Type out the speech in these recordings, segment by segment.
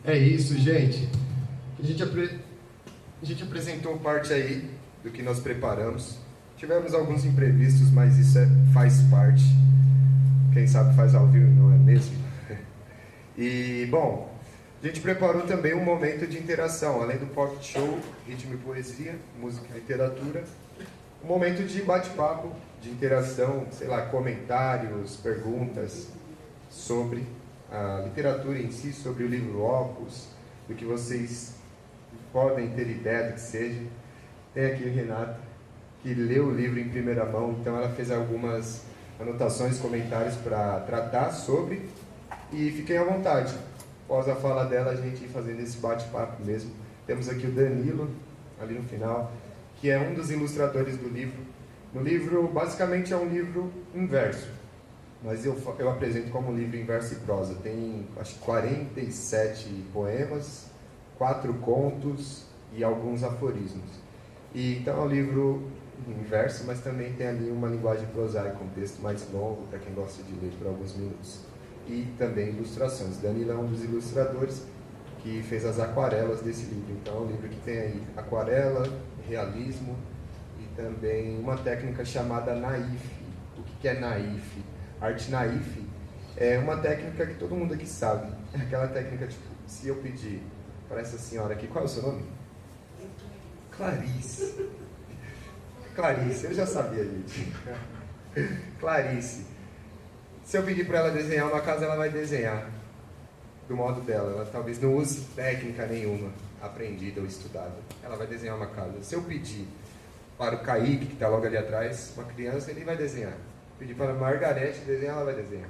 É isso, gente. A gente apresentou parte aí do que nós preparamos. Tivemos alguns imprevistos, mas isso faz parte. Quem sabe faz ao vivo, não é mesmo? E, bom, a gente preparou também um momento de interação, além do pocket show, ritmo e poesia, música e literatura, um momento de bate-papo, de interação, sei lá, comentários, perguntas sobre a literatura em si, sobre o livro Opus, do que vocês podem ter ideia do que seja. Tem aqui a Renata, que leu o livro em primeira mão, então ela fez algumas anotações, comentários para tratar sobre, e fiquem à vontade. Após a fala dela, a gente ir fazendo esse bate-papo mesmo. Temos aqui o Danilo, ali no final, que é um dos ilustradores do livro. O livro, basicamente, é um livro em verso, mas eu apresento como um livro em verso e prosa. Tem, acho que 47 poemas, 4 contos e alguns aforismos. E, então é um livro em verso, mas também tem ali uma linguagem prosaica, um texto mais longo, para quem gosta de ler por alguns minutos. E também ilustrações. Danilo é um dos ilustradores que fez as aquarelas desse livro. Então é um livro que tem aí aquarela, realismo e também uma técnica chamada naif. O que é naif? Arte naif é uma técnica que todo mundo aqui sabe. É aquela técnica, tipo, se eu pedir para essa senhora aqui, qual é o seu nome? Clarice. Clarice, eu já sabia, gente. Clarice. Se eu pedir para ela desenhar uma casa, ela vai desenhar do modo dela. Ela talvez não use técnica nenhuma aprendida ou estudada. Ela vai desenhar uma casa. Se eu pedir para o Kaique, que está logo ali atrás, uma criança, ele vai desenhar. Pedir para a Margarete desenhar, ela vai desenhar.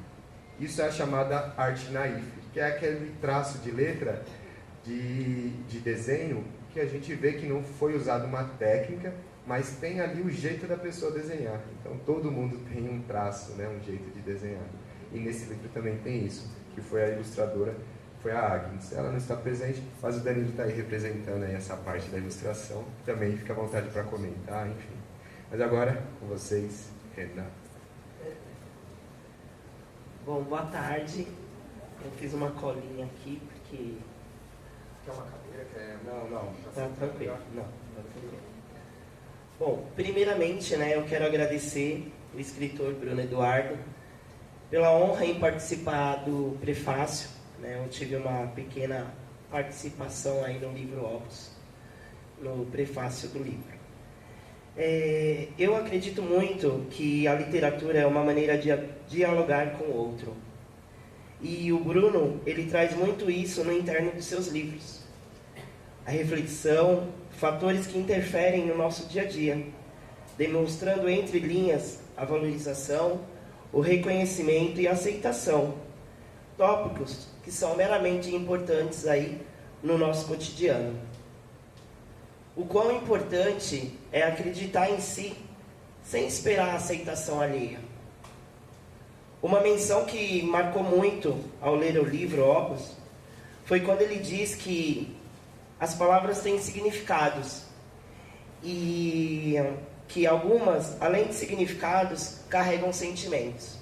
Isso é a chamada arte naif, que é aquele traço de letra de desenho que a gente vê que não foi usada uma técnica, mas tem ali o jeito da pessoa desenhar. Então todo mundo tem um traço, né, um jeito de desenhar. E nesse livro também tem isso, que foi a ilustradora, foi a Agnes. Ela não está presente, mas o Danilo está aí representando aí essa parte da ilustração. Também fica à vontade para comentar, enfim. Mas agora, com vocês, Renata. Bom, boa tarde. Eu fiz uma colinha aqui, porque... Quer uma cadeira? Não. Tá tranquilo. Não, tá tranquilo. Bom, primeiramente, né, eu quero agradecer o escritor Bruno Eduardo pela honra em participar do prefácio, né? Eu tive uma pequena participação aí no livro Opus, no prefácio do livro. Eu acredito muito que a literatura é uma maneira de dialogar com o outro. E o Bruno, ele traz muito isso no interno dos seus livros. A reflexão, fatores que interferem no nosso dia a dia, demonstrando entre linhas a valorização, o reconhecimento e a aceitação, tópicos que são meramente importantes aí no nosso cotidiano. O quão importante é acreditar em si, sem esperar a aceitação alheia. Uma menção que marcou muito ao ler o livro Opus foi quando ele diz que as palavras têm significados e que algumas, além de significados, carregam sentimentos.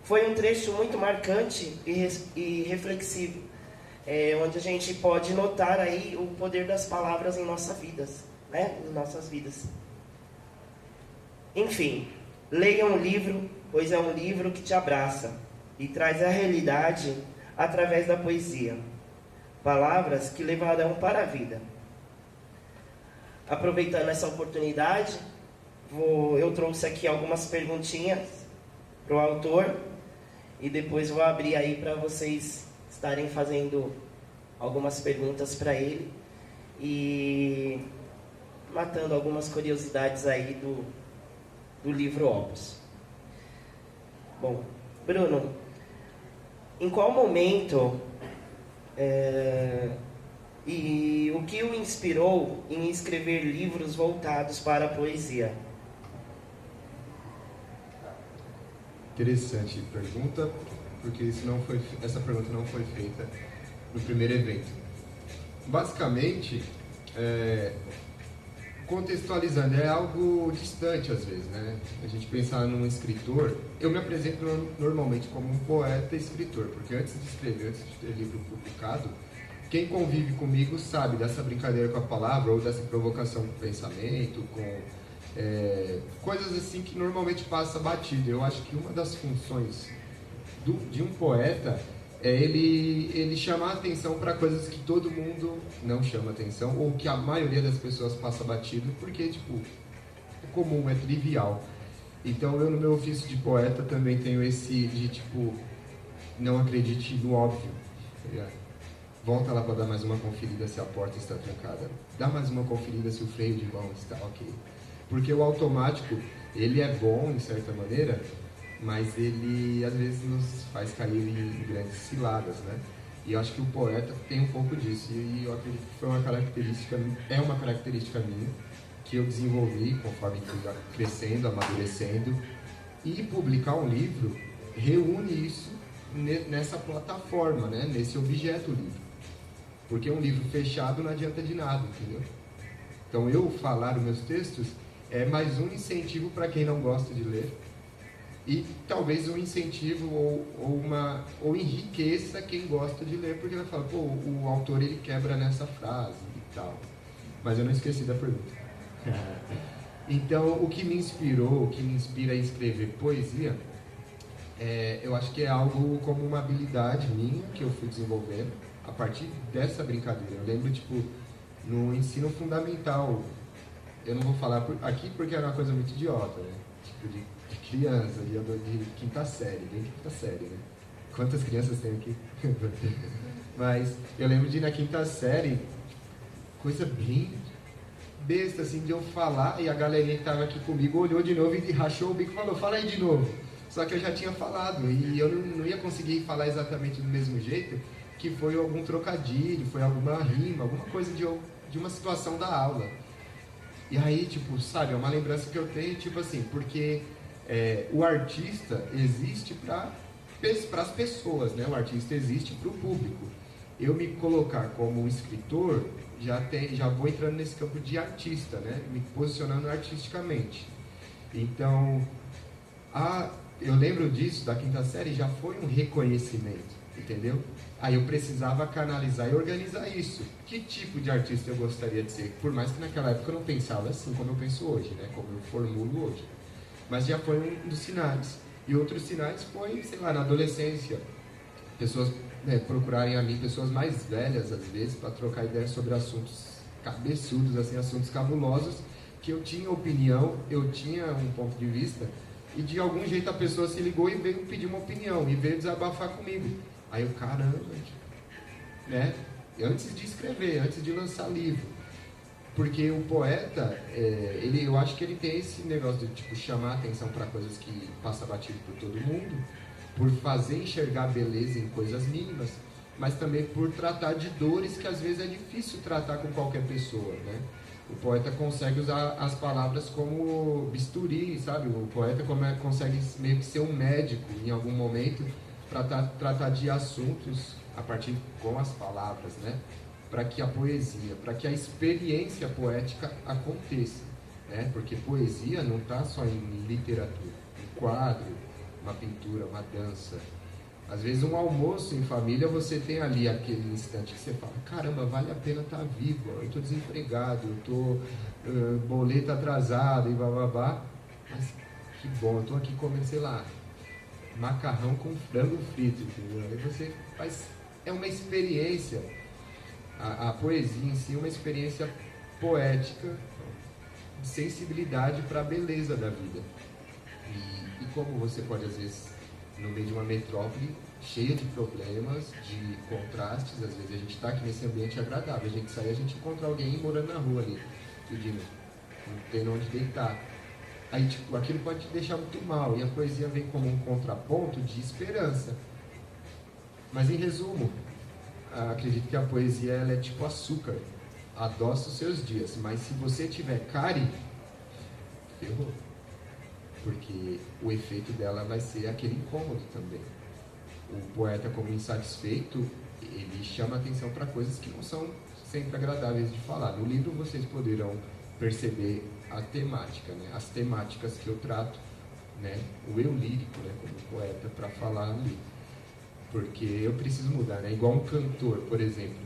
Foi um trecho muito marcante e reflexivo, onde a gente pode notar aí o poder das palavras em nossas vidas, né? Em nossas vidas. Enfim, leiam o livro, pois é um livro que te abraça e traz a realidade através da poesia. Palavras que levarão para a vida. Aproveitando essa oportunidade, eu trouxe aqui algumas perguntinhas para o autor e depois vou abrir aí para vocês estarem fazendo algumas perguntas para ele e matando algumas curiosidades aí do livro Opus. Bom, Bruno, em qual momento e o que o inspirou em escrever livros voltados para a poesia? Interessante pergunta, porque essa pergunta não foi feita no primeiro evento. Basicamente, contextualizando, é algo distante às vezes, né? A gente pensar num escritor, eu me apresento normalmente como um poeta e escritor, porque antes de escrever, antes de ter livro publicado, quem convive comigo sabe dessa brincadeira com a palavra ou dessa provocação com o pensamento, com coisas assim que normalmente passa batido. Eu acho que uma das funções de um poeta é ele chamar atenção para coisas que todo mundo não chama atenção, ou que a maioria das pessoas passa batido, porque tipo, é comum, é trivial. Então eu no meu ofício de poeta também tenho esse de tipo, não acredite no óbvio, tá ligado? Volta lá para dar mais uma conferida se a porta está trancada. Dá mais uma conferida se o freio de mão está ok. Porque o automático, ele é bom em certa maneira, mas ele às vezes nos faz cair em grandes ciladas, né? E eu acho que o poeta tem um pouco disso. E eu acredito que foi é uma característica minha, que eu desenvolvi conforme fui crescendo, amadurecendo. E publicar um livro reúne isso nessa plataforma, né? Nesse objeto livro. Porque um livro fechado não adianta de nada, entendeu? Então eu falar os meus textos é mais um incentivo para quem não gosta de ler e talvez um incentivo ou enriqueça quem gosta de ler, porque vai falar, pô, o autor ele quebra nessa frase e tal. Mas eu não esqueci da pergunta. Então o que me inspirou, o que me inspira a escrever poesia, eu acho que é algo como uma habilidade minha que eu fui desenvolvendo a partir dessa brincadeira. Eu lembro, tipo, no ensino fundamental, eu não vou falar aqui porque era uma coisa muito idiota, né? Tipo, de criança, de quinta série, bem quinta série, né? Quantas crianças tem aqui? Mas eu lembro de ir na quinta série, coisa bem besta, assim, de eu falar, e a galerinha que tava aqui comigo olhou de novo e rachou o bico e falou, fala aí de novo. Só que eu já tinha falado, e eu não ia conseguir falar exatamente do mesmo jeito, que foi algum trocadilho, foi alguma rima, alguma coisa de uma situação da aula. E aí, tipo, sabe, é uma lembrança que eu tenho, tipo assim, porque o artista existe para as pessoas, né? O artista existe para o público. Eu me colocar como escritor, já vou entrando nesse campo de artista, né? Me posicionando artisticamente. Então, eu lembro disso, da quinta série, já foi um reconhecimento, entendeu? Aí eu precisava canalizar e organizar isso. Que tipo de artista eu gostaria de ser? Por mais que naquela época eu não pensava assim como eu penso hoje, né? Como eu formulo hoje. Mas já foi um dos sinais. E outros sinais foi, sei lá, na adolescência. Pessoas procurarem a mim, pessoas mais velhas às vezes, para trocar ideias sobre assuntos cabeçudos, assim, assuntos cabulosos, que eu tinha opinião, eu tinha um ponto de vista, e de algum jeito a pessoa se ligou e veio pedir uma opinião, e veio desabafar comigo. Aí eu, caramba, né? Antes de escrever, antes de lançar livro. Porque o poeta, eu acho que ele tem esse negócio de tipo, chamar atenção para coisas que passa batido por todo mundo, por fazer enxergar beleza em coisas mínimas, mas também por tratar de dores que às vezes é difícil tratar com qualquer pessoa, né? O poeta consegue usar as palavras como bisturi, sabe? O poeta consegue meio que ser um médico em algum momento para tratar de assuntos a partir com as palavras, né? Para que a poesia, para que a experiência poética aconteça, né? Porque poesia não está só em literatura, um quadro, uma pintura, uma dança. Às vezes um almoço em família, você tem ali aquele instante que você fala, caramba, vale a pena estar vivo, eu estou desempregado, eu estou boleto atrasado e bababá, mas que bom, eu estou aqui comendo, sei lá, macarrão com frango frito, entendeu? Aí você faz, é uma experiência, a poesia em si é uma experiência poética, de sensibilidade para a beleza da vida. E como você pode, às vezes, no meio de uma metrópole cheia de problemas, de contrastes, às vezes a gente está aqui nesse ambiente agradável, a gente sai, a gente encontra alguém morando na rua ali, pedindo, não tem onde deitar. Aí, tipo, aquilo pode te deixar muito mal, e a poesia vem como um contraponto de esperança. Mas, em resumo, acredito que a poesia ela é tipo açúcar, adoça os seus dias, mas se você tiver cárie, ferrou. Porque o efeito dela vai ser aquele incômodo também. O poeta, como insatisfeito, ele chama atenção para coisas que não são sempre agradáveis de falar. No livro vocês poderão perceber a temática, né? As temáticas que eu trato, né? O eu lírico, né? Como poeta, para falar ali. Porque eu preciso mudar, né? Igual um cantor, por exemplo.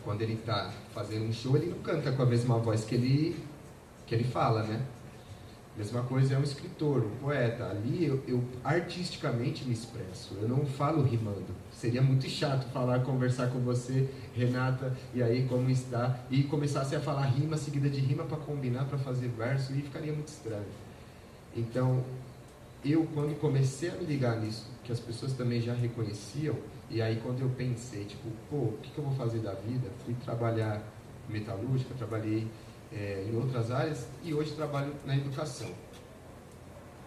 Quando ele está fazendo um show, ele não canta com a mesma voz que ele fala, né? Mesma coisa é um escritor, um poeta. Ali eu artisticamente me expresso. Eu não falo rimando. Seria muito chato conversar com você, Renata, e aí como está? E começasse a falar rima seguida de rima para combinar, para fazer verso, e ficaria muito estranho. Então, eu quando comecei a me ligar nisso, que as pessoas também já reconheciam, e aí quando eu pensei, tipo, pô, o que eu vou fazer da vida? Fui trabalhar metalúrgica, trabalhei em outras áreas e hoje trabalho na educação.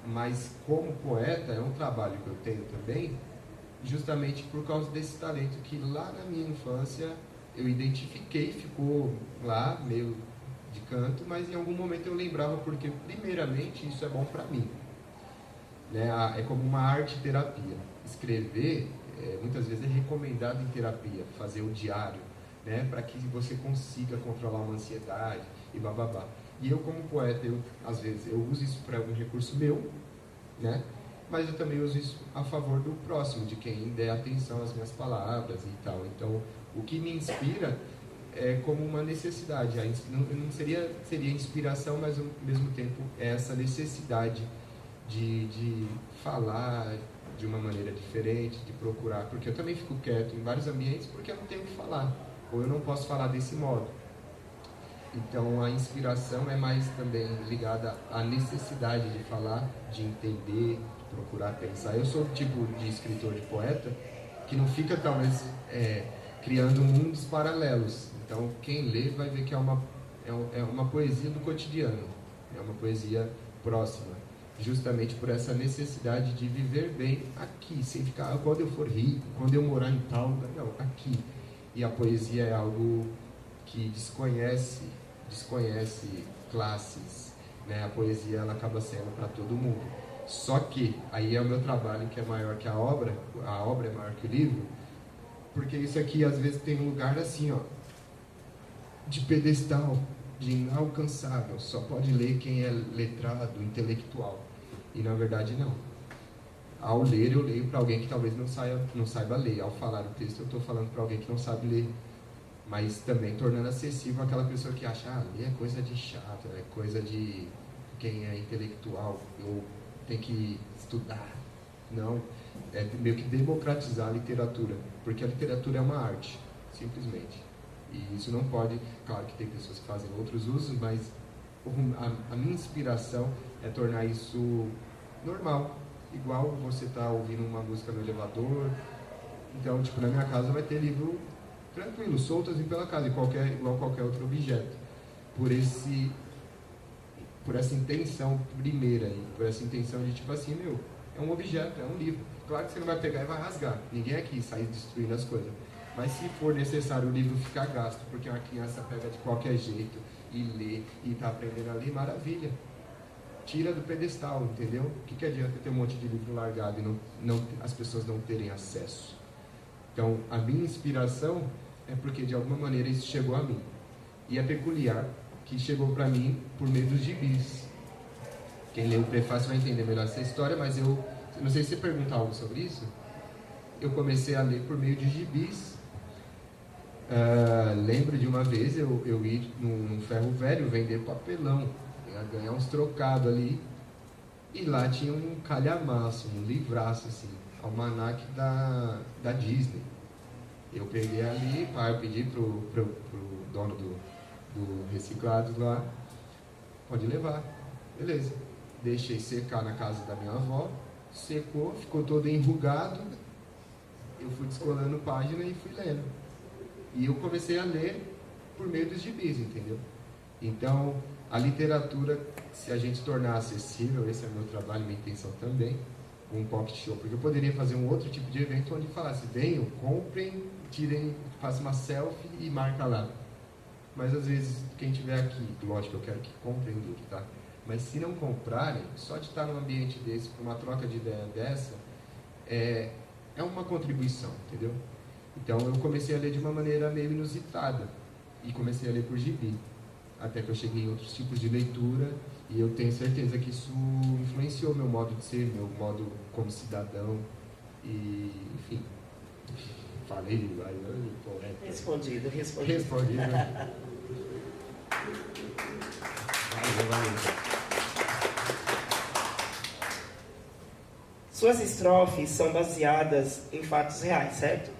Mas como poeta é um trabalho que eu tenho também, justamente por causa desse talento que lá na minha infância eu identifiquei, ficou lá meio de canto, mas em algum momento eu lembrava porque primeiramente isso é bom para mim, né? É como uma arte terapia. Escrever muitas vezes é recomendado em terapia, fazer o diário, né? Para que você consiga controlar uma ansiedade e bababá. E eu como poeta, às vezes eu uso isso para algum recurso meu, né? Mas eu também uso isso a favor do próximo, de quem der atenção às minhas palavras e tal. Então, o que me inspira é como uma necessidade. Não seria inspiração, mas ao mesmo tempo é essa necessidade de falar de uma maneira diferente, de procurar. Porque eu também fico quieto em vários ambientes porque eu não tenho o que falar, ou eu não posso falar desse modo. Então a inspiração é mais também ligada à necessidade de falar, de entender, de procurar pensar. Eu sou o tipo de escritor, de poeta, que não fica talvez criando mundos paralelos. Então quem lê vai ver que é uma poesia do cotidiano, é uma poesia próxima, justamente por essa necessidade de viver bem aqui, sem ficar, quando eu for rico, quando eu morar em tal lugar, não, aqui. E a poesia é algo que desconhece classes, né? A poesia ela acaba sendo para todo mundo. Só que aí é o meu trabalho que é maior que a obra é maior que o livro, porque isso aqui às vezes tem um lugar assim, ó, de pedestal, de inalcançável, só pode ler quem é letrado, intelectual. E na verdade não. Ao ler, eu leio para alguém que talvez não saiba ler. Ao falar o texto, eu estou falando para alguém que não sabe ler. Mas também tornando acessível aquela pessoa que acha, ler é coisa de chato, é coisa de quem é intelectual, eu tenho que estudar. Não, é meio que democratizar a literatura, porque a literatura é uma arte, simplesmente. E isso não pode, claro que tem pessoas que fazem outros usos, mas a minha inspiração é tornar isso normal, igual você está ouvindo uma música no elevador. Então, tipo, na minha casa vai ter livro tranquilo, solto assim pela casa, igual qualquer outro objeto. Por essa intenção primeira, por essa intenção de tipo assim, é um objeto, é um livro. Claro que você não vai pegar e vai rasgar. Ninguém aqui sai destruindo as coisas. Mas se for necessário o livro ficar gasto, porque uma criança pega de qualquer jeito e lê e está aprendendo a ler, maravilha. Tira do pedestal, entendeu? O que adianta ter um monte de livro largado e as pessoas não terem acesso? Então, a minha inspiração é porque de alguma maneira isso chegou a mim. E é peculiar que chegou para mim por meio dos gibis. Quem lê o prefácio vai entender melhor essa história, mas eu não sei se você perguntar algo sobre isso. Eu comecei a ler por meio de gibis. Lembro de uma vez eu ir num ferro velho vender papelão, ganhar uns trocados ali, e lá tinha um calhamaço, um livraço assim, almanaque da Disney. Eu peguei ali, eu pedi pro dono do reciclado lá, pode levar, beleza. Deixei secar na casa da minha avó, secou, ficou todo enrugado, eu fui descolando página e fui lendo. E eu comecei a ler por meio dos gibis, entendeu? Então, a literatura, se a gente tornar acessível, esse é o meu trabalho, minha intenção também, um pocket show, porque eu poderia fazer um outro tipo de evento onde falasse, venham, comprem, tirem, façam uma selfie e marca lá. Mas às vezes, quem estiver aqui, lógico, eu quero que comprem o livro, tá? Mas se não comprarem, só de estar num ambiente desse, com uma troca de ideia dessa, é uma contribuição, entendeu? Então eu comecei a ler de uma maneira meio inusitada, e comecei a ler por gibi. até que eu cheguei em outros tipos de leitura, e eu tenho certeza que isso influenciou meu modo de ser, meu modo como cidadão, e, enfim, falei, Respondido. Respondi, né? Valeu. Suas estrofes são baseadas em fatos reais, certo?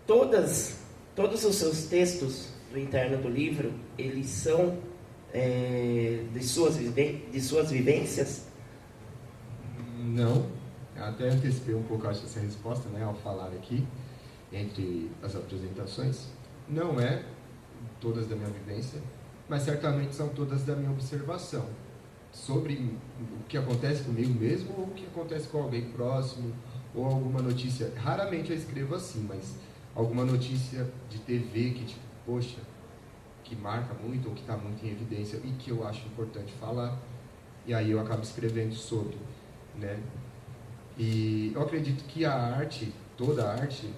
Todos os seus textos do interno do livro, eles são de suas vivências? Não, até antecipei um pouco, acho, essa resposta, né, ao falar aqui, entre as apresentações. Não é todas da minha vivência, mas certamente são todas da minha observação sobre o que acontece comigo mesmo, ou o que acontece com alguém próximo, ou alguma notícia. Raramente eu escrevo assim, mas alguma notícia de TV que, tipo, poxa, que marca muito, ou que está muito em evidência, e que eu acho importante falar, e aí eu acabo escrevendo sobre, né? E eu acredito que a arte, toda a arte,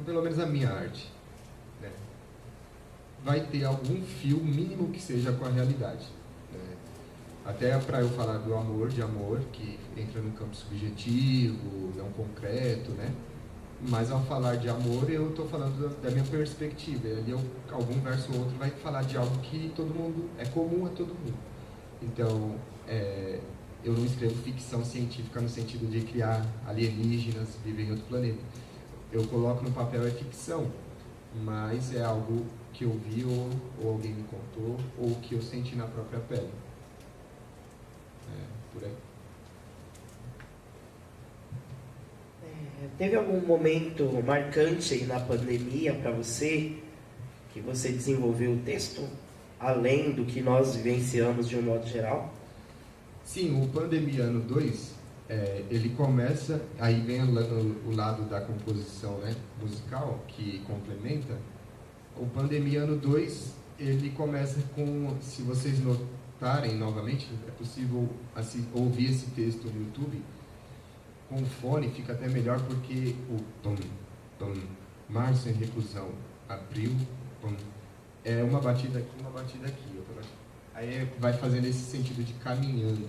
pelo menos a minha arte, né, vai ter algum fio mínimo que seja com a realidade, né? Até para eu falar do amor, de amor, que entra no campo subjetivo, não concreto, né? Mas ao falar de amor, eu estou falando da minha perspectiva. Ali algum verso ou outro vai falar de algo que todo mundo, é comum a todo mundo. Então, eu não escrevo ficção científica no sentido de criar alienígenas, viver em outro planeta. Eu coloco no papel é ficção, mas é algo que eu vi ou alguém me contou, ou que eu senti na própria pele. Por aí. Teve algum momento marcante na pandemia para você, que você desenvolveu o texto, além do que nós vivenciamos de um modo geral? Sim, o Pandemia Ano 2, ele começa, aí vem o lado da composição, né, musical, que complementa. O Pandemia Ano 2, ele começa com, se vocês notarem novamente, é possível ouvir esse texto no YouTube, com fone fica até melhor, porque o tom, março em reclusão, abril, tom, é uma batida aqui, outra batida. Aí vai fazendo esse sentido de caminhando.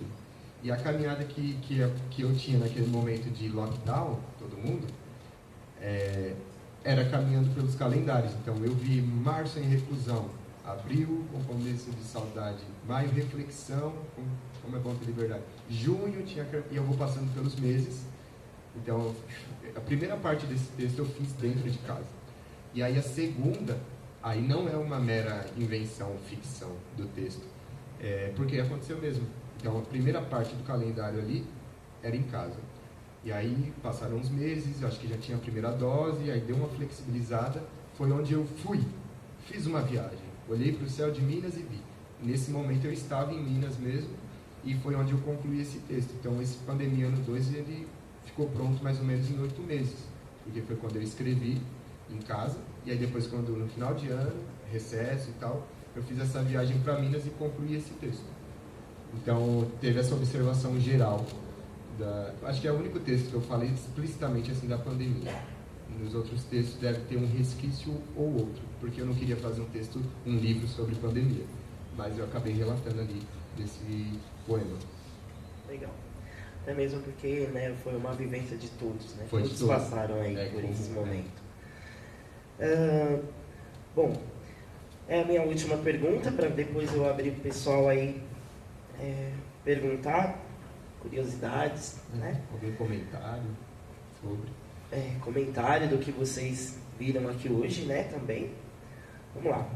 E a caminhada que eu tinha naquele momento de lockdown, todo mundo, era caminhando pelos calendários. Então eu vi março em reclusão, abril, com começo de saudade, maio, reflexão, como é bom ter liberdade. Junho, e eu vou passando pelos meses. Então, a primeira parte desse texto eu fiz dentro de casa. E aí a segunda, aí não é uma mera invenção, ficção do texto, porque aconteceu mesmo. Então, a primeira parte do calendário ali era em casa. E aí passaram uns meses, acho que já tinha a primeira dose, aí deu uma flexibilizada, foi onde eu fiz uma viagem. Olhei para o céu de Minas e vi. Nesse momento eu estava em Minas mesmo, e foi onde eu concluí esse texto. Então, esse Pandemia Ano 2, ele ficou pronto mais ou menos em 8 meses, porque foi quando eu escrevi em casa, e aí depois, quando no final de ano, recesso e tal, eu fiz essa viagem para Minas e concluí esse texto. Então, teve essa observação geral. Acho que é o único texto que eu falei explicitamente assim da pandemia. Nos outros textos deve ter um resquício ou outro, porque eu não queria fazer um livro sobre pandemia, mas eu acabei relatando ali desse poema. Legal. Até mesmo porque, né, foi uma vivência de todos, né? Foi todos de todos. passaram aí por comum, esse momento. Bom, é a minha última pergunta, para depois eu abrir para o pessoal aí perguntar, curiosidades, né? Algum comentário sobre? Comentário do que vocês viram aqui hoje, né, também. Vamos lá.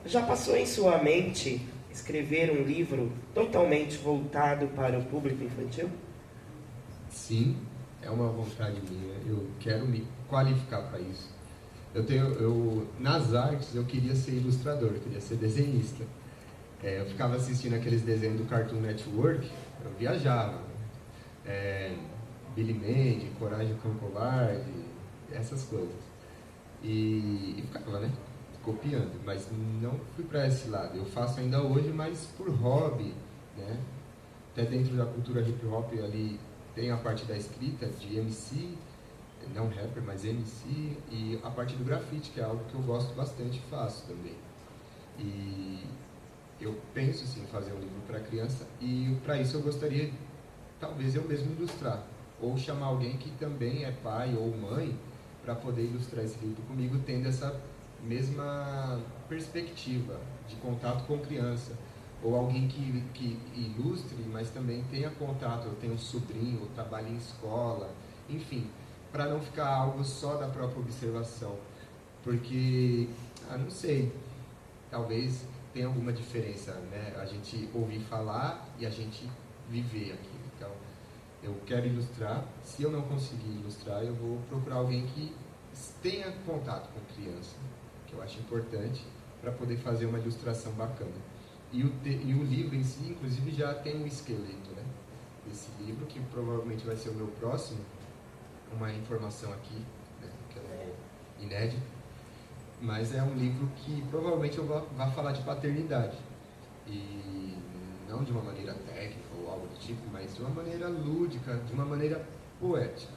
Já passou em sua mente escrever um livro totalmente voltado para o público infantil? Sim, é uma vontade minha. Eu quero me qualificar para isso. Nas artes, eu queria ser ilustrador, eu queria ser desenhista. Eu ficava assistindo aqueles desenhos do Cartoon Network, eu viajava. Billy Mandy, Coragem do Cão Covarde, essas coisas. E ficava, né, copiando, mas não fui para esse lado. Eu faço ainda hoje, mas por hobby, né? Até dentro da cultura hip hop ali tem a parte da escrita, de MC, não rapper, mas MC, e a parte do grafite, que é algo que eu gosto bastante e faço também. E eu penso sim em fazer um livro para criança, e para isso eu gostaria, talvez eu mesmo ilustrar, ou chamar alguém que também é pai ou mãe para poder ilustrar esse livro comigo, tendo essa mesma perspectiva de contato com criança, ou alguém que ilustre, mas também tenha contato, eu tenho um sobrinho, ou trabalho em escola, enfim, para não ficar algo só da própria observação, porque, não sei, talvez tenha alguma diferença, né? A gente ouvir falar e a gente viver aquilo. Então, eu quero ilustrar. Se eu não conseguir ilustrar, eu vou procurar alguém que tenha contato com criança, que eu acho importante, para poder fazer uma ilustração bacana. E o livro em si, inclusive, já tem um esqueleto, né? Esse livro, que provavelmente vai ser o meu próximo, uma informação aqui, né, que é inédita, mas é um livro que provavelmente eu vou falar de paternidade, e não de uma maneira técnica ou algo do tipo, mas de uma maneira lúdica, de uma maneira poética.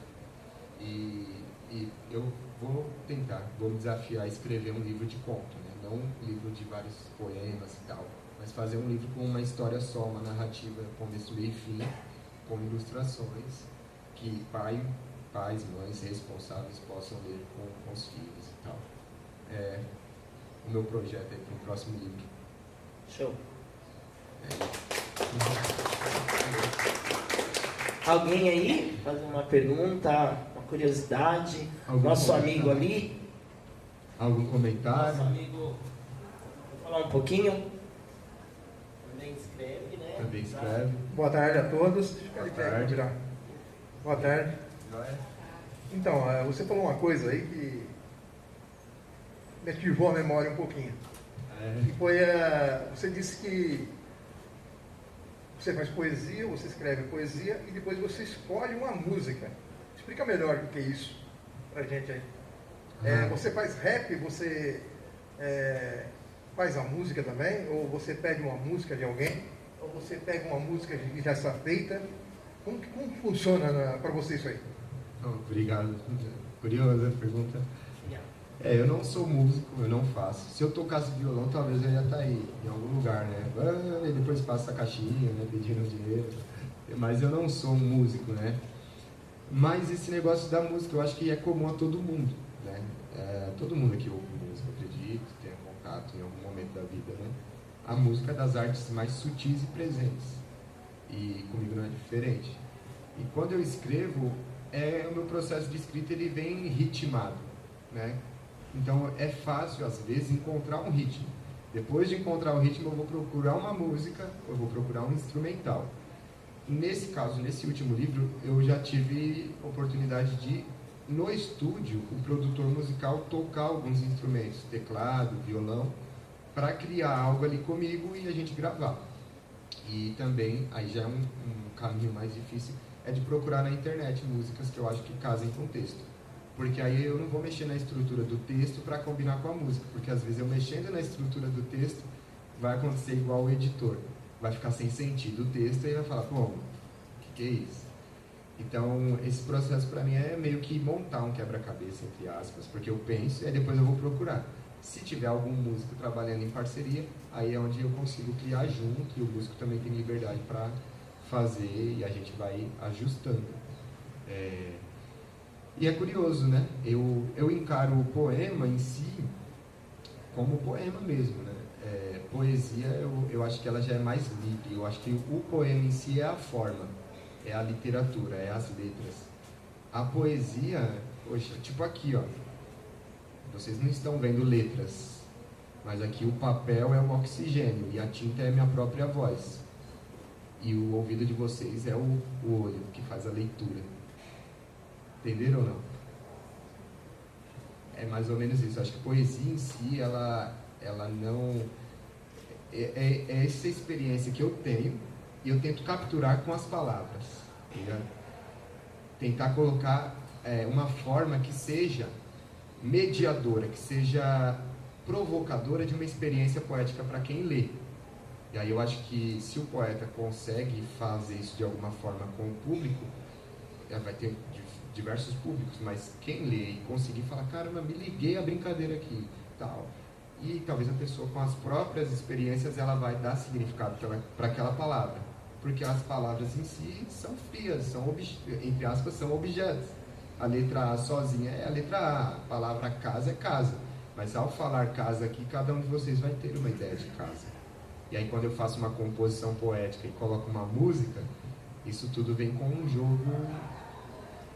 E eu vou me desafiar a escrever um livro de conto, né? Não um livro de vários poemas e tal, mas fazer um livro com uma história só, uma narrativa, começo, meio e fim, com ilustrações que pais, mães responsáveis possam ler com os filhos e tal. É o meu projeto aí para o próximo livro. Show. Alguém aí fazer uma pergunta, uma curiosidade? Nosso amigo ali. Algum comentário? Nosso amigo, vou falar um pouquinho. Também escreve, né? Também escreve. Boa tarde a todos. Boa tarde. Boa tarde. Então, você falou uma coisa aí que me ativou a memória um pouquinho. Que foi, você disse que você faz poesia, você escreve poesia e depois você escolhe uma música. Explica melhor o que é isso pra gente aí. Você faz rap, você faz a música também? Ou você pede uma música de alguém? Ou você pega uma música que já está feita? Como funciona para você isso aí? Obrigado. Curiosa a pergunta. Eu não sou músico, eu não faço. Se eu tocasse violão, talvez eu ia estar aí, em algum lugar, né? E depois passa a caixinha, né? Pedindo dinheiro. Mas eu não sou um músico, né? Mas esse negócio da música, eu acho que é comum a todo mundo, né? Todo mundo aqui ouve música, eu acredito, tem contato em algum momento da vida, né? A música é das artes mais sutis e presentes. E comigo não é diferente. E quando eu escrevo, o meu processo de escrita ele vem ritmado, né? Então é fácil às vezes encontrar um ritmo. Depois de encontrar o ritmo, eu vou procurar uma música, eu vou procurar um instrumental. Nesse caso, nesse último livro, eu já tive oportunidade de, no estúdio, o produtor musical tocar alguns instrumentos, teclado, violão, para criar algo ali comigo e a gente gravar. E também, aí já é um caminho mais difícil, é de procurar na internet músicas que eu acho que casem com o texto. Porque aí eu não vou mexer na estrutura do texto para combinar com a música, porque às vezes eu mexendo na estrutura do texto, vai acontecer igual o editor. Vai ficar sem sentido o texto e vai falar, pô, o que é isso? Então, esse processo para mim é meio que montar um quebra-cabeça, entre aspas, porque eu penso e depois eu vou procurar. Se tiver algum músico trabalhando em parceria, aí é onde eu consigo criar junto e o músico também tem liberdade para fazer e a gente vai ajustando. E é curioso, né? Eu encaro o poema em si como poema mesmo, né? Poesia, eu acho que ela já é mais livre. Eu acho que o poema em si é a forma, é a literatura, é as letras. A poesia, poxa, tipo aqui, ó. Vocês não estão vendo letras, mas aqui o papel é o oxigênio e a tinta é a minha própria voz. E o ouvido de vocês é o olho que faz a leitura. Entenderam ou não? É mais ou menos isso. Acho que a poesia em si, ela não... É essa experiência que eu tenho e eu tento capturar com as palavras. Tá? Tentar colocar uma forma que seja mediadora, que seja provocadora de uma experiência poética para quem lê. E aí eu acho que se o poeta consegue fazer isso de alguma forma com o público, vai ter diversos públicos, mas quem lê e conseguir falar, caramba, me liguei à brincadeira aqui, tal. E talvez a pessoa com as próprias experiências, ela vai dar significado para aquela palavra. Porque as palavras em si são frias, são, entre aspas, são objetos. A letra A sozinha é a letra A, a palavra casa é casa. Mas ao falar casa aqui, cada um de vocês vai ter uma ideia de casa. E aí quando eu faço uma composição poética e coloco uma música, isso tudo vem com um jogo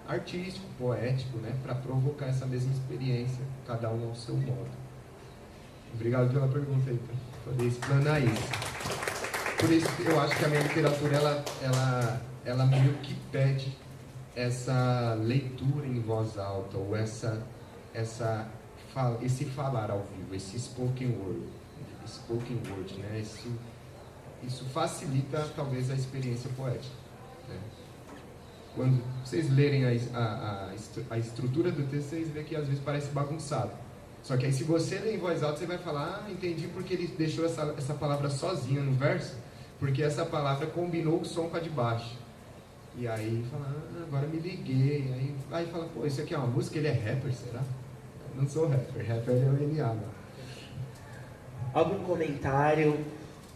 artístico, poético, né? Para provocar essa mesma experiência, cada um ao seu modo. Obrigado pela pergunta aí, para poder explanar isso. Por isso eu acho que a minha literatura, ela meio que pede essa leitura em voz alta, ou esse falar ao vivo, esse spoken word, né? Isso facilita talvez a experiência poética, né? Quando vocês lerem a estrutura do texto, vocês veem que às vezes parece bagunçado. Só que aí se você ler em voz alta, você vai falar, entendi porque ele deixou essa palavra sozinha no verso, porque essa palavra combinou o som com a de baixo. E aí fala, agora me liguei. Aí fala, pô, isso aqui é uma música, ele é rapper, será? Eu não sou rapper é o NA, mano. Algum comentário,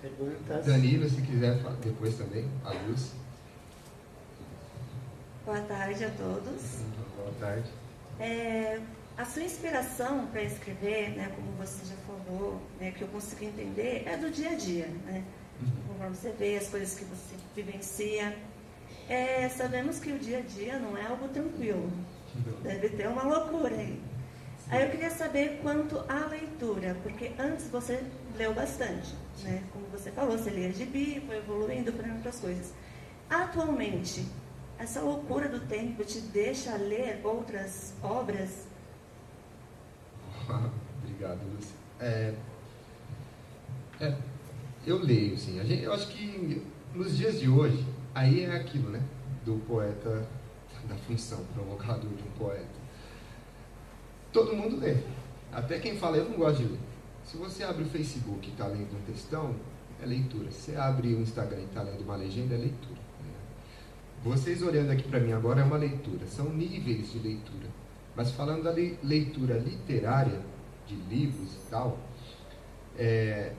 perguntas? Danilo, se quiser depois também, a Luz. Boa tarde a todos. Boa tarde. A sua inspiração para escrever, né, como você já falou, né, que eu consegui entender, é do dia a dia, né? Conforme você vê as coisas que você vivencia. Sabemos que o dia a dia não é algo tranquilo. Deve ter uma loucura aí. Aí eu queria saber quanto à leitura, porque antes você leu bastante, né? Como você falou, você lia gibi, foi evoluindo para outras coisas. Atualmente, essa loucura do tempo te deixa ler outras obras? Obrigado, Lúcia. Eu leio, sim. Eu acho que nos dias de hoje, aí é aquilo, né? Do poeta, da função provocador de um poeta. Todo mundo lê. Até quem fala, eu não gosto de ler. Se você abre o Facebook e está lendo um textão, é leitura. Se você abre o Instagram e está lendo uma legenda, é leitura. Vocês olhando aqui para mim agora é uma leitura. São níveis de leitura. Mas falando da leitura literária, de livros e tal, é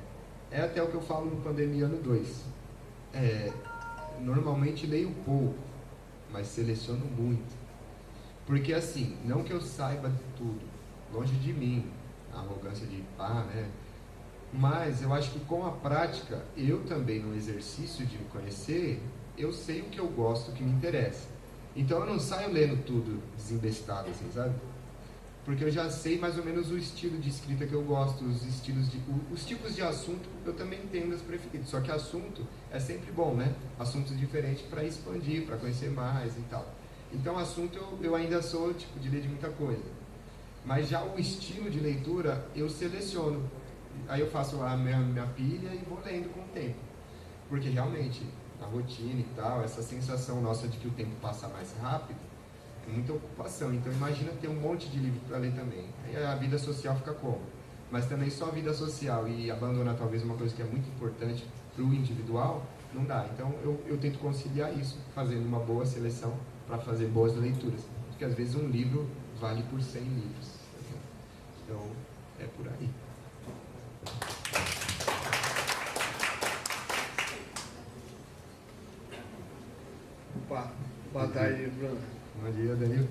até o que eu falo no Pandemia Ano 2. Normalmente leio pouco, mas seleciono muito. Porque assim, não que eu saiba de tudo, longe de mim, a arrogância de né? Mas eu acho que com a prática, eu também no exercício de me conhecer, eu sei o que eu gosto, o que me interessa. Então eu não saio lendo tudo desembestado, assim, sabe? Porque eu já sei mais ou menos o estilo de escrita que eu gosto, os tipos de assunto eu também tenho meus preferidos. Só que assunto é sempre bom, né? Assuntos diferentes para expandir, para conhecer mais e tal. Então assunto eu ainda sou tipo de ler de muita coisa. Mas já o estilo de leitura eu seleciono. Aí eu faço a minha pilha e vou lendo com o tempo. Porque realmente a rotina e tal, essa sensação nossa de que o tempo passa mais rápido, é muita ocupação. Então imagina ter um monte de livro para ler também. Aí a vida social fica como? Mas também só a vida social e abandonar talvez uma coisa que é muito importante para o individual, não dá. Então eu tento conciliar isso, fazendo uma boa seleção para fazer boas leituras. Porque às vezes um livro vale por 100 livros. Então é por aí. Opa, boa tarde, Bruno. Bom dia, Danilo.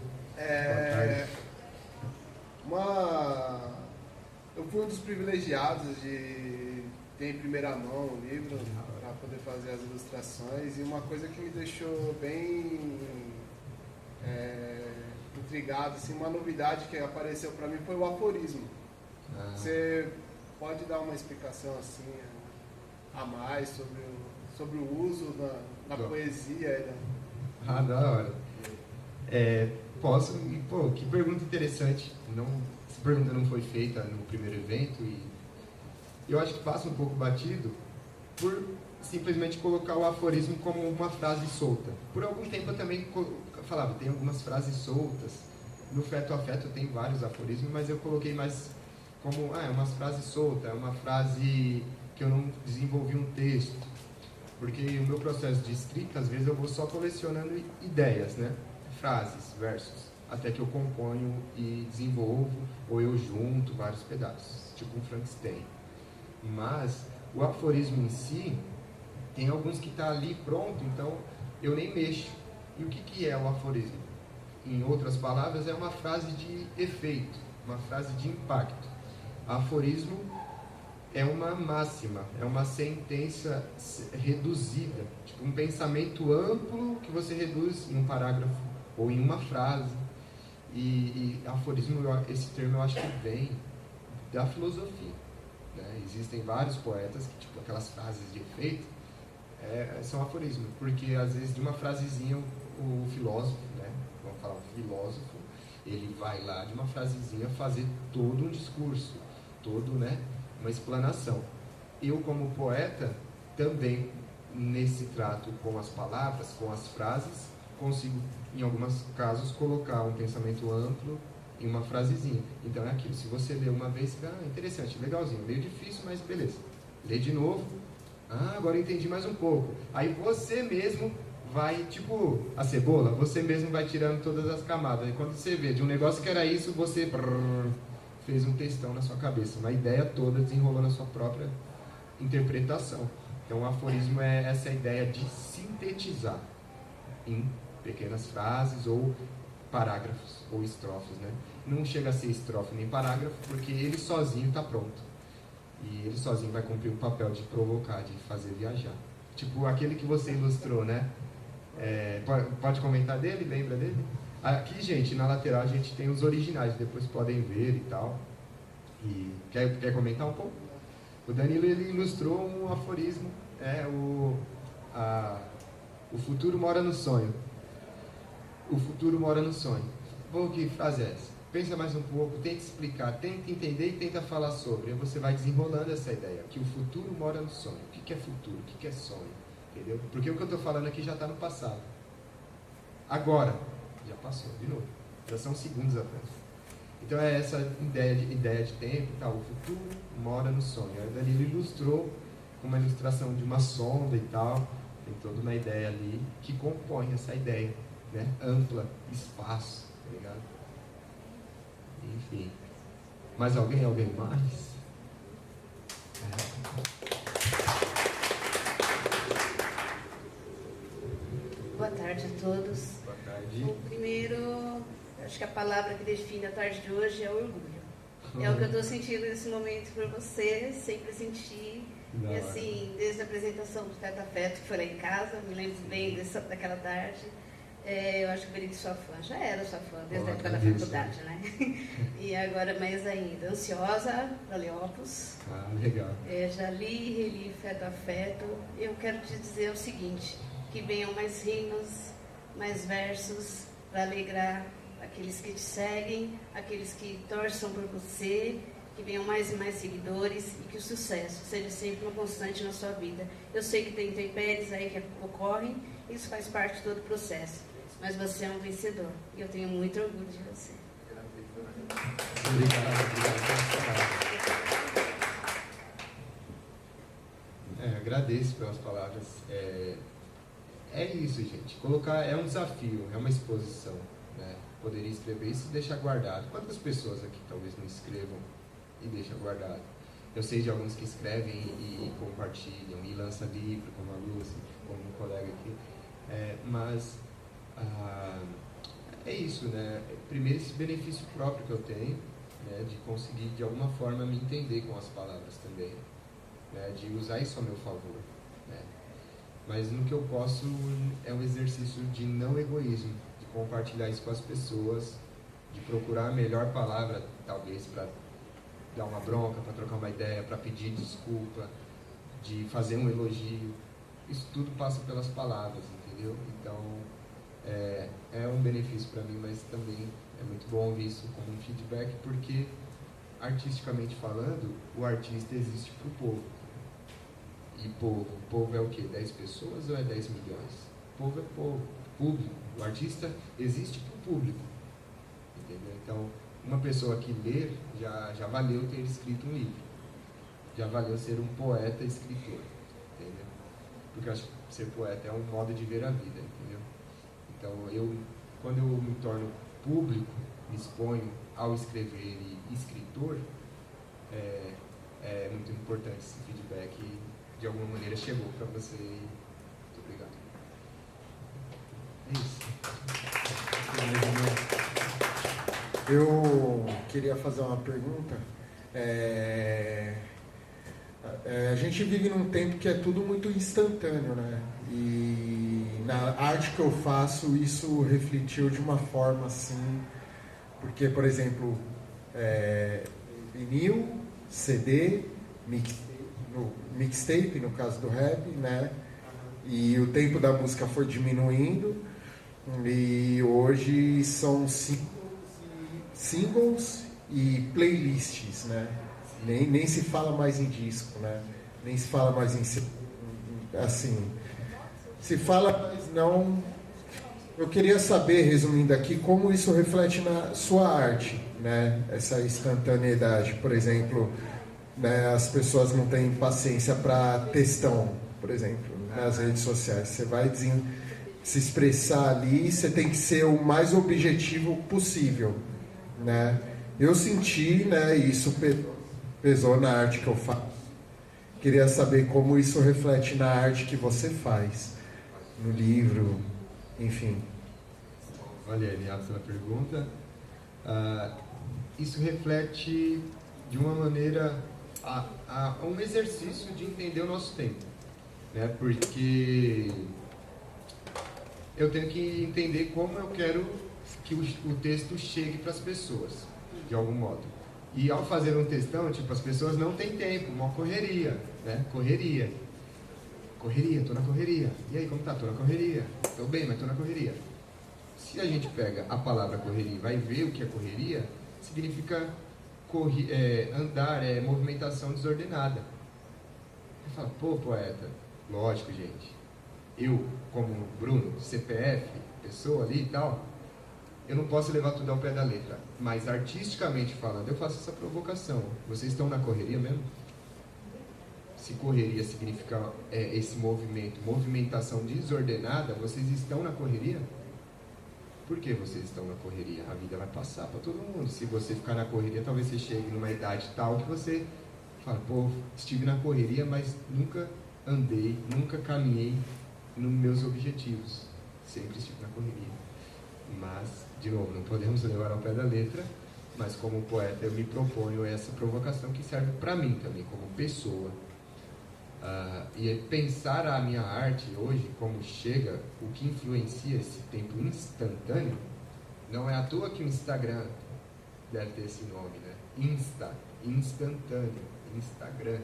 Boa tarde. Eu fui um dos privilegiados de ter em primeira mão o livro para poder fazer as ilustrações, e uma coisa que me deixou bem intrigado, assim, uma novidade que apareceu para mim foi o aforismo. Você pode dar uma explicação assim a mais sobre o uso na poesia? Da hora. Posso? E, pô, que pergunta interessante. Essa pergunta não foi feita no primeiro evento e eu acho que passa um pouco batido por simplesmente colocar o aforismo como uma frase solta. Por algum tempo eu também falava, tem algumas frases soltas. No Feto a Feto tem vários aforismos, mas eu coloquei mais como, é uma frase solta, é uma frase que eu não desenvolvi um texto. Porque o meu processo de escrita, às vezes eu vou só colecionando ideias, né? frases, versos, até que eu componho e desenvolvo, ou eu junto vários pedaços, tipo um Frankenstein. Mas o aforismo em si, tem alguns que está ali pronto, então eu nem mexo. E o que é o aforismo? Em outras palavras, é uma frase de efeito, uma frase de impacto. Aforismo é uma máxima, é uma sentença reduzida, tipo um pensamento amplo que você reduz em um parágrafo ou em uma frase. E aforismo, esse termo eu acho que vem da filosofia, né? Existem vários poetas que, tipo, aquelas frases de efeito são aforismos, porque às vezes de uma frasezinha o filósofo, né? Vamos falar, o filósofo, ele vai lá de uma frasezinha fazer todo um discurso, todo, né, uma explanação. Eu, como poeta, também nesse trato com as palavras, com as frases, consigo, em alguns casos, colocar um pensamento amplo em uma frasezinha. Então é aquilo, se você lê uma vez, interessante, legalzinho, leio difícil, mas beleza. Lê de novo, agora eu entendi mais um pouco. Aí você mesmo vai, tipo a cebola, você mesmo vai tirando todas as camadas. E quando você vê de um negócio que era isso, você fez um textão na sua cabeça, uma ideia toda desenrolou na sua própria interpretação. Então o aforismo é essa ideia de sintetizar em pequenas frases ou parágrafos ou estrofes, né? Não chega a ser estrofe nem parágrafo, porque ele sozinho está pronto. E ele sozinho vai cumprir o papel de provocar, de fazer viajar. Tipo aquele que você ilustrou, né? Pode comentar dele? Lembra dele? Aqui, gente, na lateral a gente tem os originais, depois podem ver e tal. E quer comentar um pouco? O Danilo, ele ilustrou um aforismo, o futuro mora no sonho. O futuro mora no sonho. Bom, que frase é essa? Pensa mais um pouco, tenta explicar, tenta entender e tenta falar sobre. Aí você vai desenrolando essa ideia, que o futuro mora no sonho. O que é futuro? O que é sonho? Entendeu? Porque o que eu estou falando aqui já está no passado. Agora, já passou, de novo. Já são segundos atrás. Então é essa ideia de tempo e tal. O futuro mora no sonho. Aí o Danilo ilustrou com uma ilustração de uma sonda e tal. Tem toda uma ideia ali que compõe essa ideia, né? Ampla, espaço, tá ligado? Enfim. Mais alguém? Alguém mais? Boa tarde a todos. Boa tarde. Bom, primeiro, acho que a palavra que define a tarde de hoje é orgulho. É o que eu estou sentindo nesse momento por você, sempre senti. E assim, desde a apresentação do Teta Afeto, que foi lá em casa, me lembro bem daquela tarde. Eu acho que o Benedito sua fã, já era sua fã, desde a época da faculdade, né? E agora mais ainda, ansiosa para ler Opus. Legal. Já li e reli Feto a Feto. Eu quero te dizer o seguinte, que venham mais rimas, mais versos, para alegrar aqueles que te seguem, aqueles que torçam por você, que venham mais e mais seguidores e que o sucesso seja sempre uma constante na sua vida. Eu sei que tem intempéries aí que ocorrem, isso faz parte de todo o processo, mas você é um vencedor e eu tenho muito orgulho de você. Agradeço pelas palavras. É isso, gente. Colocar é um desafio, é uma exposição, né? Poderia escrever isso e deixar guardado. Quantas pessoas aqui talvez não escrevam e deixam guardado? Eu sei de alguns que escrevem e compartilham e lançam livro, como a Lúcia, como um colega aqui. Mas é isso, né? Primeiro, esse benefício próprio que eu tenho, né? De conseguir de alguma forma me entender com as palavras também, né? De usar isso a meu favor, né? Mas no que eu posso é um exercício de não egoísmo, de compartilhar isso com as pessoas, de procurar a melhor palavra, talvez, para dar uma bronca, para trocar uma ideia, para pedir desculpa, de fazer um elogio. Isso tudo passa pelas palavras, entendeu? Então, é um benefício para mim, mas também é muito bom ouvir isso como um feedback, porque, artisticamente falando, o artista existe para o povo. E povo é o quê? 10 pessoas ou é 10 milhões? Povo é povo, público. O artista existe para o público, entendeu? Então, uma pessoa que ler, já valeu ter escrito um livro. Já valeu ser um poeta escritor, entendeu? Porque eu acho que ser poeta é um modo de ver a vida, entendeu? Então, eu quando eu me torno público, me exponho ao escrever e escritor, é muito importante esse feedback e de alguma maneira chegou para você. Muito obrigado. É isso. Eu queria fazer uma pergunta. A gente vive num tempo que é tudo muito instantâneo, né? E na arte que eu faço, isso refletiu de uma forma assim, porque, por exemplo, vinil, CD, mixtape, no caso do rap, né? E o tempo da música foi diminuindo, e hoje são singles e playlists, né? Nem se fala mais em disco, né? Nem se fala mais em... Assim, se fala, mas não... Eu queria saber, resumindo aqui, como isso reflete na sua arte, né? Essa instantaneidade, por exemplo, né? As pessoas não têm paciência para textão, por exemplo, nas redes sociais. Você vai se expressar ali, você tem que ser o mais objetivo possível, né? Eu senti, né? Isso pesou na arte que eu faço. Queria saber como isso reflete na arte que você faz, no livro, enfim. Olha, Elias, pela pergunta. Isso reflete de uma maneira um exercício de entender o nosso tempo, né? Porque eu tenho que entender como eu quero que o texto chegue para as pessoas, de algum modo. E ao fazer um textão, tipo, as pessoas não têm tempo, uma correria, né? Correria, tô na correria. E aí, como tá? Tô na correria. Tô bem, mas tô na correria. Se a gente pega a palavra correria e vai ver o que é correria, significa andar, movimentação desordenada. Você fala, pô, poeta, lógico, gente. Eu, como Bruno, CPF, pessoa ali e tal, eu não posso levar tudo ao pé da letra, mas artisticamente falando, eu faço essa provocação. Vocês estão na correria mesmo? Se correria significa esse movimento, movimentação desordenada, vocês estão na correria? Por que vocês estão na correria? A vida vai passar para todo mundo. Se você ficar na correria, talvez você chegue numa idade tal que você fala, pô, estive na correria, mas nunca andei, nunca caminhei nos meus objetivos. Sempre estive na correria. Mas, de novo, não podemos levar ao pé da letra, mas como poeta eu me proponho essa provocação que serve para mim também, como pessoa. E pensar a minha arte hoje, como chega, o que influencia esse tempo instantâneo, não é à toa que o Instagram deve ter esse nome, né? Instantâneo, Instagram.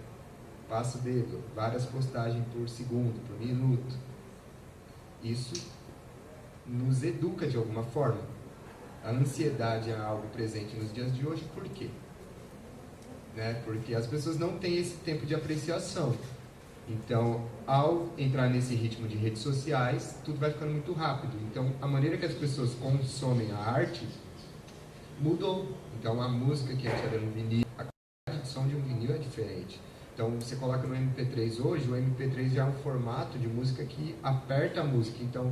Passa o dedo, várias postagens por segundo, por minuto. Isso nos educa de alguma forma. A ansiedade é algo presente nos dias de hoje, por quê? Né? Porque as pessoas não têm esse tempo de apreciação. Então, ao entrar nesse ritmo de redes sociais, tudo vai ficando muito rápido. Então, a maneira que as pessoas consomem a arte mudou. Então, a música que antes era no vinil, a qualidade de som de um vinil é diferente. Então, você coloca no MP3 hoje, o MP3 já é um formato de música que aperta a música. Então,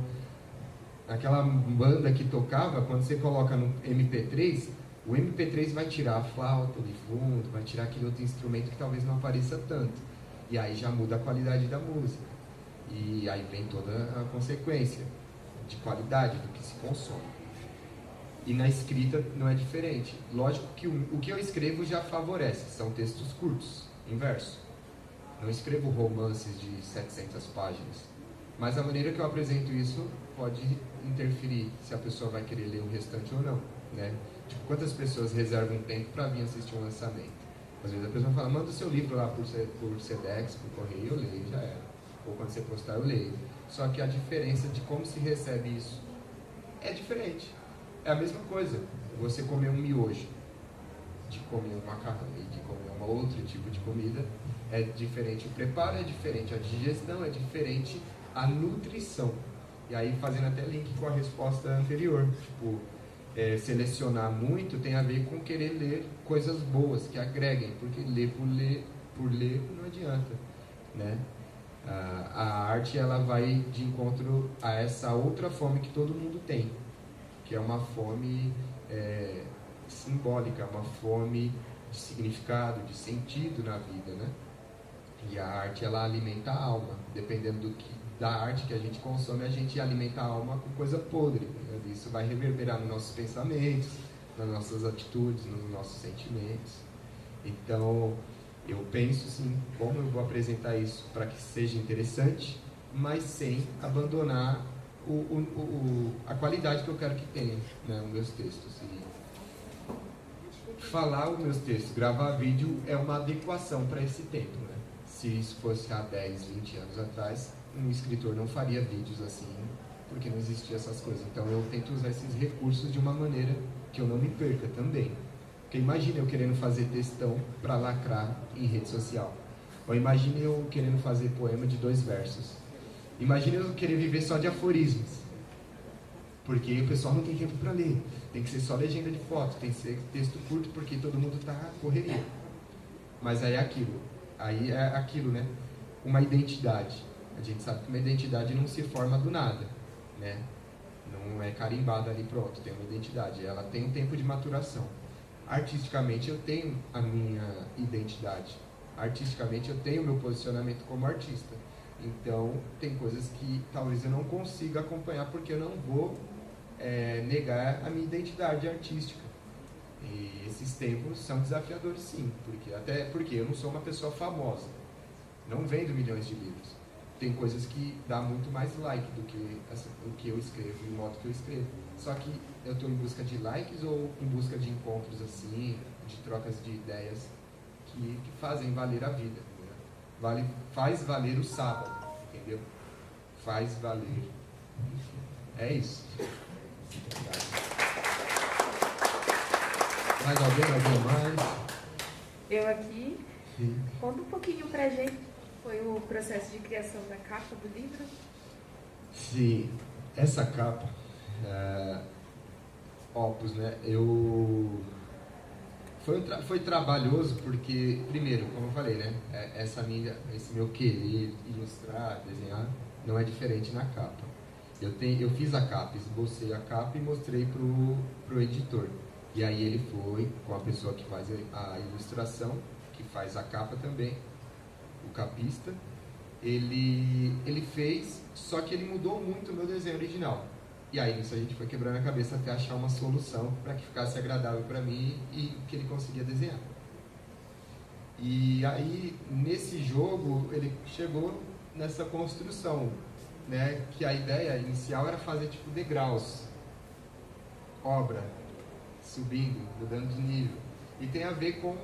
aquela banda que tocava, quando você coloca no MP3, o MP3 vai tirar a flauta de fundo, vai tirar aquele outro instrumento que talvez não apareça tanto. E aí já muda a qualidade da música. E aí vem toda a consequência de qualidade do que se consome. E na escrita não é diferente. Lógico que o que eu escrevo já favorece. São textos curtos, em verso. Não escrevo romances de 700 páginas. Mas a maneira que eu apresento isso pode interferir se a pessoa vai querer ler o restante ou não, né? Tipo, quantas pessoas reservam tempo para vir assistir um lançamento? Às vezes a pessoa fala, manda o seu livro lá por Sedex, por correio, eu leio, já era. Ou quando você postar, eu leio. Só que a diferença de como se recebe isso é diferente. É a mesma coisa. Você comer um miojo, de comer um macarrão e de comer um outro tipo de comida, é diferente. O preparo é diferente, a digestão é diferente, a nutrição. E aí fazendo até link com a resposta anterior. Tipo, selecionar muito tem a ver com querer ler coisas boas, que agreguem, porque ler por ler não adianta, né? A arte ela vai de encontro a essa outra fome que todo mundo tem, porque é uma fome simbólica, uma fome de significado, de sentido na vida, né? E a arte, ela alimenta a alma. Dependendo da arte que a gente consome, a gente alimenta a alma com coisa podre, né? Isso vai reverberar nos nossos pensamentos, nas nossas atitudes, nos nossos sentimentos. Então, eu penso, sim, como eu vou apresentar isso para que seja interessante, mas sem abandonar a qualidade que eu quero que tenha, né, os meus textos. E falar os meus textos, gravar vídeo é uma adequação para esse tempo, né? Se isso fosse há 10, 20 anos atrás, um escritor não faria vídeos assim, porque não existiam essas coisas. Então eu tento usar esses recursos de uma maneira que eu não me perca também. Porque imagine eu querendo fazer textão para lacrar em rede social. Ou imagine eu querendo fazer poema de 2 versos. Imagine eu querer viver só de aforismos. Porque o pessoal não tem tempo para ler. Tem que ser só legenda de foto, tem que ser texto curto, porque todo mundo está correria. Mas aí é aquilo. Aí é aquilo, né? Uma identidade. A gente sabe que uma identidade não se forma do nada, né? Não é carimbada ali, pronto, tem uma identidade. Ela tem um tempo de maturação. Artisticamente eu tenho a minha identidade. Artisticamente eu tenho o meu posicionamento como artista. Então tem coisas que talvez eu não consiga acompanhar porque eu não vou negar a minha identidade artística. E esses tempos são desafiadores, sim, até porque eu não sou uma pessoa famosa. Não vendo milhões de livros. Tem coisas que dá muito mais like do que o que eu escrevo, o modo que eu escrevo. Só que eu estou em busca de likes ou em busca de encontros assim, de trocas de ideias que fazem valer a vida. Né? Faz valer o sábado, entendeu? Faz valer. É isso. Mais alguém? Alguém mais? Eu aqui. Sim. Conta um pouquinho pra gente. Foi o processo de criação da capa do livro? Sim, essa capa, Opus, né? Foi trabalhoso porque, primeiro, como eu falei, né? Esse meu querer ilustrar, desenhar, não é diferente na capa. Eu fiz a capa, esbocei a capa e mostrei pro editor. E aí ele foi com a pessoa que faz a ilustração, que faz a capa também, o capista. Ele fez, só que ele mudou muito o meu desenho original. E aí nisso a gente foi quebrando a cabeça até achar uma solução para que ficasse agradável para mim e que ele conseguia desenhar. E aí nesse jogo ele chegou nessa construção, né, que a ideia inicial era fazer tipo degraus, obra, subindo, mudando de nível. E tem a ver com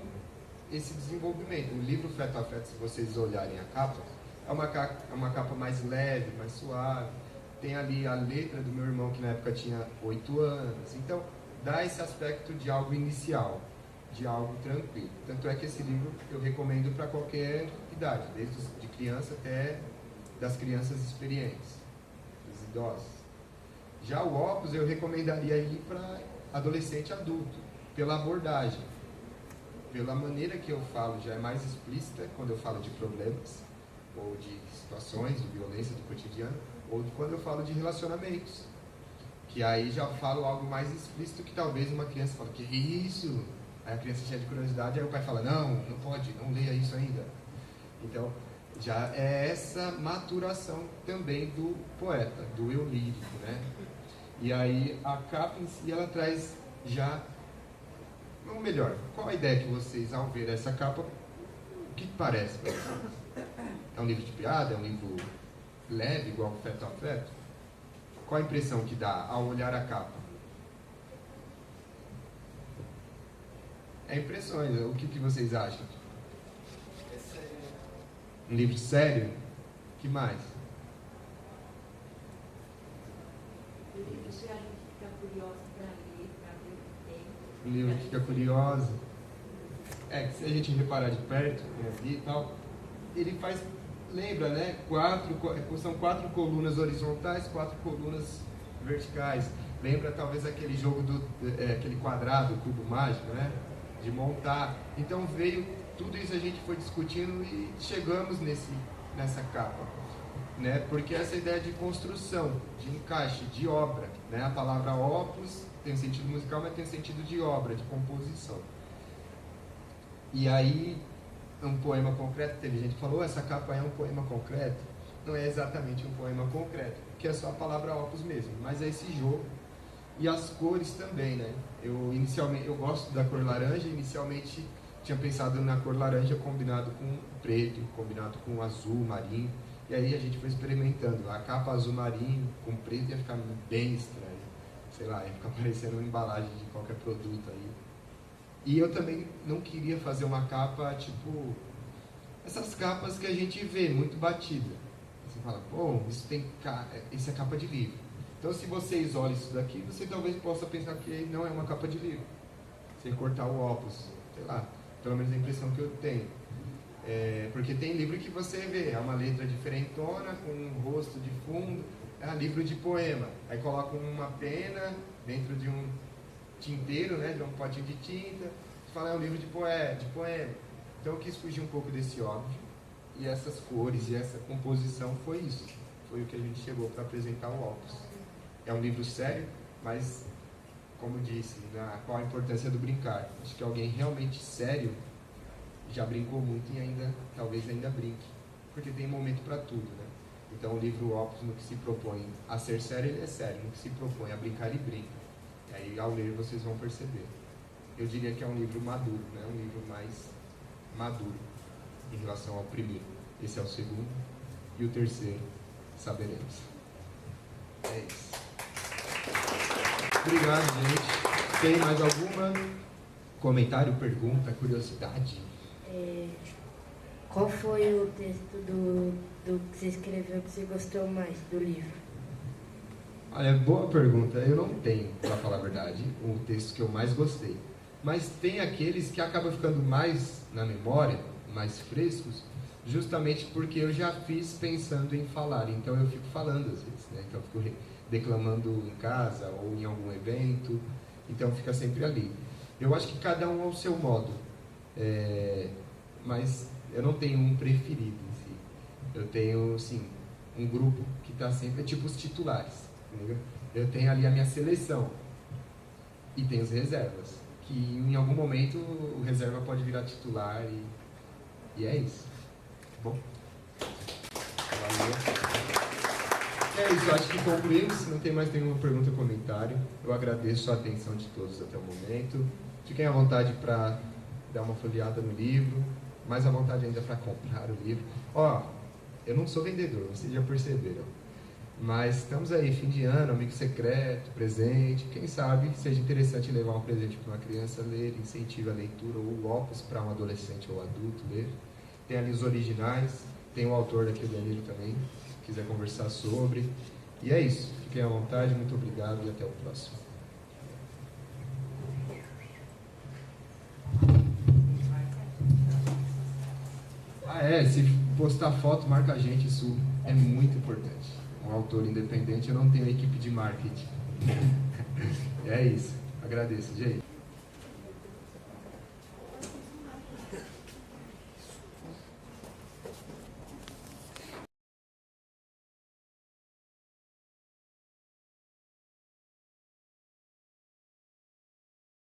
esse desenvolvimento. O livro Feto a Feto, se vocês olharem a capa, é uma capa mais leve, mais suave. Tem ali a letra do meu irmão, que na época tinha 8 anos. Então, dá esse aspecto de algo inicial, de algo tranquilo. Tanto é que esse livro eu recomendo para qualquer idade, desde de criança até das crianças experientes, dos idosos. Já o Opus eu recomendaria ir para adolescente e adulto, pela abordagem. Pela maneira que eu falo, já é mais explícita quando eu falo de problemas, ou de situações, de violência do cotidiano, ou quando eu falo de relacionamentos, que aí já falo algo mais explícito que talvez uma criança fale, que isso? Aí a criança cheia de curiosidade, aí o pai fala, não pode, não leia isso ainda. Então, já é essa maturação também do poeta, do eu lírico, né? E aí a capa em si, ela traz já, ou melhor, qual a ideia que vocês, ao ver essa capa, o que parece para vocês? É um livro de piada? É um livro leve, igual Feto a Feto? Qual a impressão que dá ao olhar a capa? É impressões, o que vocês acham? É sério. Um livro sério? O que mais? Um livro que fica curioso. Se a gente reparar de perto, aqui e tal, ele faz, lembra, né? São 4 colunas horizontais, 4 colunas verticais. Lembra talvez aquele jogo aquele quadrado, cubo mágico, né? De montar. Então tudo isso a gente foi discutindo e chegamos nessa capa. né? Porque essa ideia de construção, de encaixe, de obra, né? A palavra opus tem sentido musical, mas tem sentido de obra, de composição. E aí, um poema concreto, teve gente que falou, essa capa é um poema concreto. Não é exatamente um poema concreto, que é só a palavra opus mesmo, mas é esse jogo. E as cores também, né? Eu gosto da cor laranja, inicialmente tinha pensado na cor laranja combinado com preto, combinado com azul marinho, e aí a gente foi experimentando. A capa azul marinho com preto ia ficar bem estranho, sei lá, ia ficar parecendo uma embalagem de qualquer produto aí. E eu também não queria fazer uma capa tipo essas capas que a gente vê muito batida. Você fala, pô, isso é capa de livro. Então, se vocês olham isso daqui, você talvez possa pensar que não é uma capa de livro. Sem cortar o opus, sei lá, pelo menos a impressão que eu tenho. Porque tem livro que você vê, é uma letra diferentona, com um rosto de fundo, é um livro de poema. Aí coloca uma pena dentro de um tinteiro, né, de um potinho de tinta, você fala, é um livro de poema. Então, eu quis fugir um pouco desse óbvio, e essas cores e essa composição foi isso. Foi o que a gente chegou para apresentar o opus. É um livro sério, mas, como disse, qual a importância do brincar? Acho que alguém realmente sério já brincou muito e talvez ainda brinque, porque tem momento para tudo, né? Então, o livro opus, no que se propõe a ser sério, ele é sério. No que se propõe a brincar, ele brinca. E aí, ao ler, vocês vão perceber. Eu diria que é um livro maduro, né? Um livro mais maduro em relação ao primeiro. Esse é o segundo. E o terceiro, saberemos. É isso. Obrigado, gente. Tem mais alguma comentário, pergunta, curiosidade? Qual foi o texto do que você escreveu que você gostou mais do livro? Olha, boa pergunta. Eu não tenho, para falar a verdade, o texto que eu mais gostei. Mas tem aqueles que acabam ficando mais na memória, mais frescos, justamente porque eu já fiz pensando em falar. Então eu fico falando às vezes, né? Então eu fico declamando em casa ou em algum evento. Então fica sempre ali. Eu acho que cada um ao seu modo. Mas eu não tenho um preferido em si. Eu tenho, sim, um grupo que está sempre, tipo os titulares. Entendeu? Eu tenho ali a minha seleção. E tem os reservas. Que em algum momento o reserva pode virar titular e é isso. Bom. Valeu. É isso, acho que concluímos. Se não tem mais nenhuma pergunta ou comentário, eu agradeço a atenção de todos até o momento. Fiquem à vontade para dar uma folheada no livro, mais à vontade ainda para comprar o livro. Eu não sou vendedor, vocês já perceberam. Mas estamos aí, fim de ano, amigo secreto, presente. Quem sabe seja interessante levar um presente para uma criança ler, incentive a leitura, ou o opus para um adolescente ou adulto ler. Tem ali os originais, tem o autor daquele livro também, se quiser conversar sobre. E é isso, fiquem à vontade, muito obrigado e até o próximo. Se postar foto, marca a gente, isso é muito importante. Um autor independente, eu não tenho equipe de marketing. É isso, agradeço, gente.